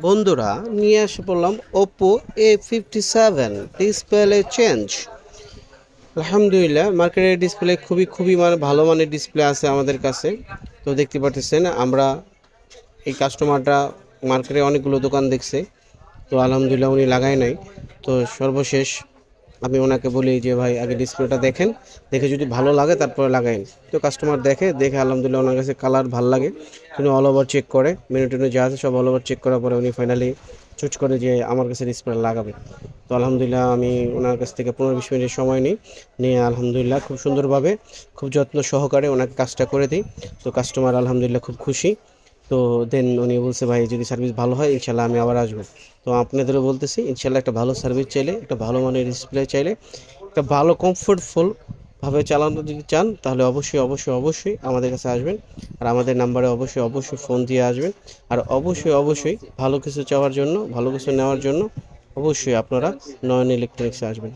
বন্ধুরা, নিয়ে এসে পড়লাম ওপো A57 ডিসপ্লে চেঞ্জ। আলহামদুলিল্লাহ, মার্কেটের ডিসপ্লে খুবই মানে ভালো মানের ডিসপ্লে আছে আমাদের কাছে। তো দেখতে পাচ্ছেন, আমরা এই কাস্টমারটা মার্কেটে অনেকগুলো দোকান দেখছে, তো আলহামদুলিল্লাহ উনি লাগায় নাই। তো সর্বশেষ আমি ওনাকে বলি যে ভাই আগে ডিসপ্লেটা দেখেন, দেখে যদি ভালো লাগে তারপরে লাগাইন। তো কাস্টমার দেখে আলহামদুলিল্লাহ ওনার কাছে কালার ভালো লাগে, উনি অল ওভার চেক করে, মেনু টেনু যা আছে সব অল ওভার চেক করার পরে উনি ফাইনালি চুজ করে যে আমার কাছে ডিসপ্লে লাগাবে। তো আলহামদুলিল্লাহ আমি ওনার কাছ থেকে 15-20 মিনিটের সময় নিয়ে আলহামদুলিল্লাহ খুব সুন্দরভাবে খুব যত্ন সহকারে ওনাকে কাজটা করে দিই। তো কাস্টমার আলহামদুলিল্লাহ খুব খুশি। তো দেন উনি বলছে ভাই যদি সার্ভিস ভালো হয় ইনশাল্লাহ আমি আবার আসবো। তো আপনাদেরও বলতেছি ইনশাল্লাহ একটা ভালো সার্ভিস চাইলে, একটা ভালো মানের ডিসপ্লে চাইলে, একটা ভালো কমফোর্টফুল ভাবে চালানো যদি চান তাহলে অবশ্যই আমাদের কাছে আসবেন। আর আমাদের নাম্বারে অবশ্যই ফোন দিয়ে আসবেন। আর অবশ্যই ভালো কিছু চাওয়ার জন্য, ভালো কিছু নেওয়ার জন্য অবশ্যই আপনারা নয়ন ইলেকট্রনিক্সে আসবেন।